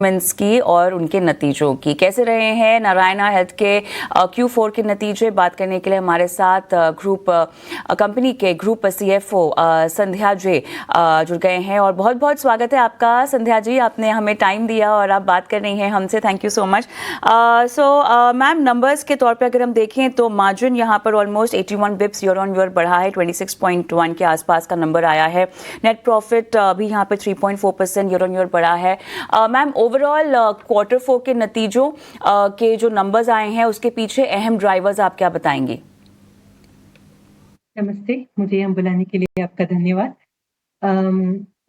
की और उनके नतीजों की कैसे रहे हैं नारायणा हेल्थ के Q4 के नतीजे बात करने के लिए हमारे साथ ग्रुप कंपनी के ग्रुप CFO संध्या जी जुड़ गए हैं और बहुत बहुत स्वागत है आपका संध्या जी, आपने हमें टाइम दिया और आप बात कर रही हैं हमसे, thank you so much. Ma'am, numbers के तौर पे अगर हम देखें तो मार्जिन यहाँ पर almost 81 Bips year on year बढ़ा है, 26.1 के आसपास का नंबर आया है। नेट प्रॉफिट भी यहाँ पे 3.4% ईयर ऑन ईयर बढ़ा है। मैम, ओवरऑल Q4 के नतीजों के जो नंबर्स आए हैं उसके पीछे अहम ड्राइवर्स आप क्या बताएंगे? नमस्ते, मुझे यहाँ बुलाने के लिए आपका धन्यवाद।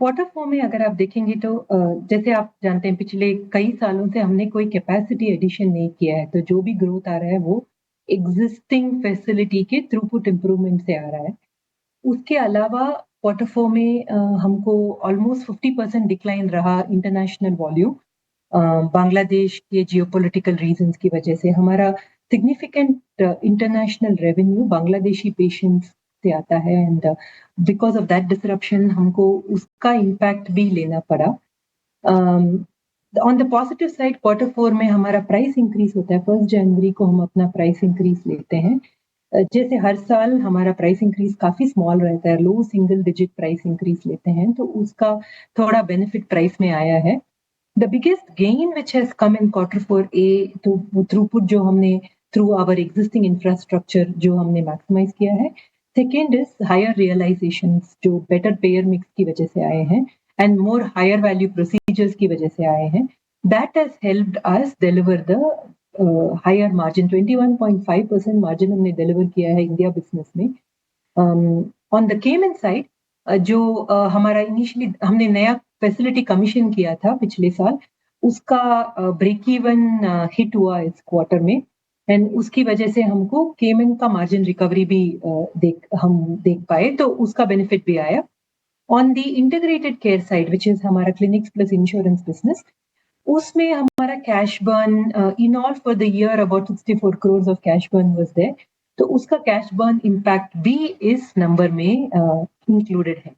Q4 में अगर आप देखेंगे तो जैसे आप जानते हैं पिछले कई सालों से हमने कोई कैपेसिटी एडिशन नहीं किया है, तो जो भी ग्रोथ आ रहा है वो एग्जिस्टिंग फैसिलिटी के थ्रूपुट इम्प्रूवमेंट से आ रहा है। उसके अलावा Q4 में हमको ऑलमोस्ट 50% डिक्लाइन रहा इंटरनेशनल वॉल्यूम। बांग्लादेश के जियोपॉलिटिकल रीजंस की वजह से हमारा significant international revenue Bangladeshi patients से आता है and because of that disruption हमको उसका इम्पैक्ट भी लेना पड़ा। On the positive side Q4 में हमारा प्राइस इंक्रीज होता है। 1 जनवरी को हम अपना प्राइस इंक्रीज लेते हैं। जैसे हर साल हमारा प्राइस इंक्रीज काफी स्मॉल रहता है, लो सिंगल डिजिट प्राइस इंक्रीज लेते हैं, तो उसका थोड़ा बेनिफिट प्राइस में आया है। The biggest gain which has come in Q4 तो वो थ्रूपुट जो हमने थ्रू आवर एग्जिस्टिंग इंफ्रास्ट्रक्चर जो हमने मैक्सिमाइज किया है। सेकेंड इज हायर रियलाइजेशंस जो बेटर पेयर मिक्स की वजह से आए हैं and more higher value procedures की वजह से आए हैं। That has helped us deliver the higher margin. 21.5% margin हमने डिलीवर किया है इंडिया बिजनेस में। ऑन द केमन साइड जो हमारा इनिशियली हमने नया फैसिलिटी कमीशन किया था पिछले साल, उसका ब्रेक इवन हिट हुआ इस क्वार्टर में एंड उसकी वजह से हमको केमन का मार्जिन रिकवरी भी देख पाए, तो उसका बेनिफिट भी आया। On the integrated care side which is हमारा क्लिनिक्स प्लस इंश्योरेंस बिजनेस, उसमें हमारा cash burn in all for the year about 64 crore of cash burn was there, तो उसका कैश बर्न इम्पैक्ट भी इस नंबर में इंक्लूडेड है।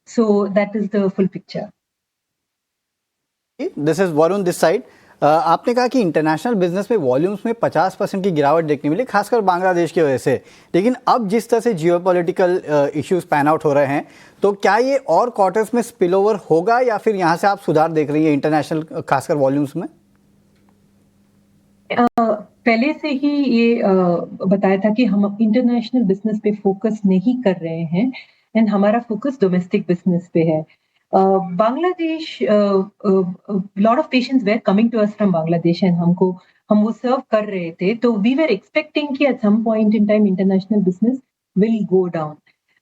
So that is the full picture. This is Varun this side. आपने कहा कि इंटरनेशनल बिजनेस में वॉल्यूम्स में 50% की गिरावट देखने मिली, खासकर बांग्लादेश की वजह से, लेकिन अब जिस तरह से जियोपॉलिटिकल इश्यूज पैन आउट हो रहे हैं, तो क्या ये और क्वार्टर्स में स्पिल ओवर होगा या फिर यहाँ से आप सुधार देख रही हैं इंटरनेशनल खासकर वॉल्यूम्स में? पहले से ही ये बताया था कि हम इंटरनेशनल बिजनेस पे फोकस नहीं कर रहे हैं एंड हमारा फोकस डोमेस्टिक बिजनेस पे है। Bangladesh, lot of patients were coming to us from Bangladesh and हम वो सर्व कर रहे थे, तो वी वर एक्सपेक्टिंग कि at some point in time international business will go down,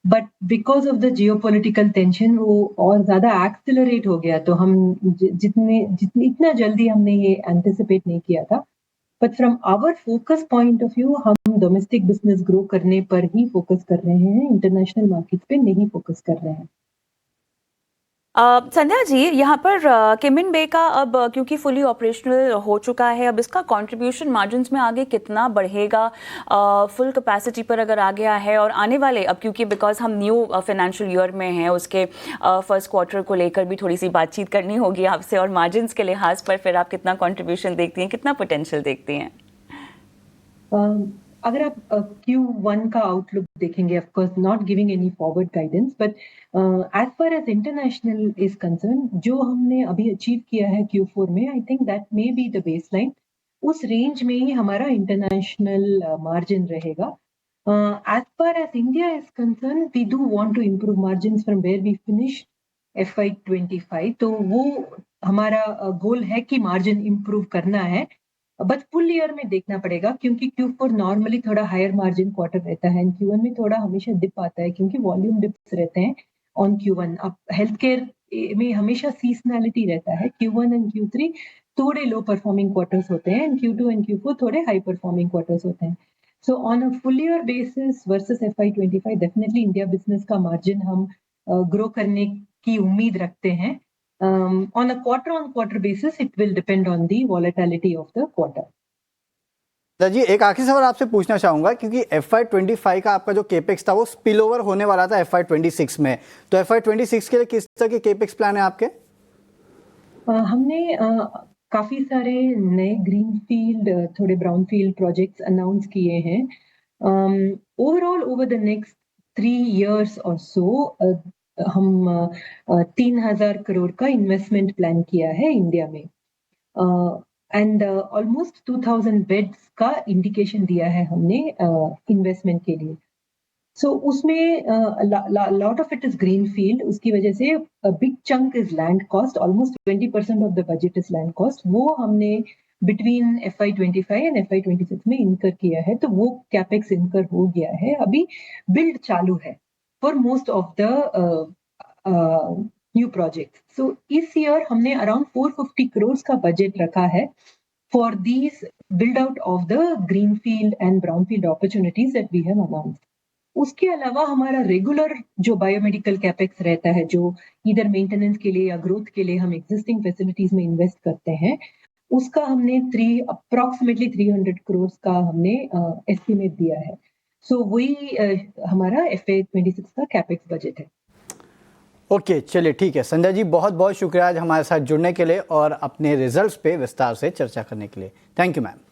but because of the geopolitical tension वो और ज्यादा एक्सेलरेट हो गया, तो हम जितने इतना जल्दी हमने ये एंटिसिपेट नहीं किया था। But from our focus point of view हम डोमेस्टिक बिजनेस ग्रो करने पर ही फोकस कर रहे हैं, इंटरनेशनल मार्केट पे नहीं फोकस कर रहे हैं। संध्या जी, यहाँ पर केमिन बे का अब क्योंकि फुली ऑपरेशनल हो चुका है, अब इसका कंट्रीब्यूशन मार्जिन्स में आगे कितना बढ़ेगा? फुल कैपेसिटी पर अगर आ गया है और आने वाले, अब क्योंकि बिकॉज हम न्यू फाइनेंशियल ईयर में हैं, उसके फर्स्ट क्वार्टर को लेकर भी थोड़ी सी बातचीत करनी होगी आपसे, और मार्जिन्स के लिहाज पर फिर आप कितना कंट्रीब्यूशन देखती हैं, कितना पोटेंशियल देखती हैं? अगर आप Q1 का आउटलुक देखेंगे, of course not giving any forward guidance, but as far as international is concern, जो हमने अभी अचीव किया है Q4 में, I think that may be the baseline. उस रेंज में ही हमारा इंटरनेशनल मार्जिन रहेगा। As far as India is concern, we do want to improve margin from where we finish FY25, तो वो हमारा गोल है कि मार्जिन इम्प्रूव करना है, बट फुल ईयर में देखना पड़ेगा क्योंकि Q4 नॉर्मली थोड़ा हायर मार्जिन क्वार्टर रहता है एंड Q1 में थोड़ा हमेशा डिप आता है क्योंकि वॉल्यूम डिप्स रहते हैं ऑन Q1। अब हेल्थ केयर में हमेशा सीजनैलिटी रहता है, Q1 एंड Q3 थोड़े लो परफॉर्मिंग क्वार्टर्स होते हैं एंड Q2 एंड Q4 थोड़े हाई परफॉर्मिंग क्वार्टर्स होते हैं। So on a full year basis versus FY25 definitely India business का मार्जिन हम ग्रो करने की उम्मीद रखते हैं। On a quarter-on-quarter basis, it will depend on the volatility of the quarter. जी, एक आखिरी सवाल आपसे पूछना चाहूंगा, क्योंकि FY25 का आपका जो केपेक्स था वो स्पिल ओवर होने वाला था FY26 में, तो FY26 के लिए किस तरह के केपेक्स प्लान है आपके? हमने काफ़ी सारे नए ग्रीनफ़ील्ड थोड़े ब्राउनफ़ील्ड प्रोजेक्ट्स अनाउंस किए हैं। Overall over the next 3 years और सो हम 3000 करोड़ का इन्वेस्टमेंट प्लान किया है इंडिया में। एंड ऑलमोस्ट 2000 बेड्स का इंडिकेशन दिया है हमने इन्वेस्टमेंट के लिए। सो उसमें lot of it is green field, उसकी वजह से big chunk is land cost, almost 20% of the budget is land cost. वो हमने बिटवीन FY25 एंड FY26 में इनकर किया है, तो वो कैपेक्स इनकर हो गया है। अभी बिल्ड चालू है for most of the new project. So इस ईयर हमने अराउंड 450 करोड़ का बजट रखा है for these build out of the green field and brown field opportunities that we have announced. उसके अलावा हमारा रेगुलर जो बायोमेडिकल कैपेक्स रहता है, जो इधर मेंटेनेंस के लिए या ग्रोथ के लिए हम एग्जिस्टिंग फैसिलिटीज में इन्वेस्ट करते हैं, उसका हमने अप्रॉक्सीमेटली 300 करोड़ का हमने एस्टिमेट दिया है। सो वही हमारा FY26 का कैपेक्स बजट है। ओके, चलिए ठीक है। संध्या जी, बहुत बहुत शुक्रिया आज हमारे साथ जुड़ने के लिए और अपने रिजल्ट्स पे विस्तार से चर्चा करने के लिए। Thank you ma'am.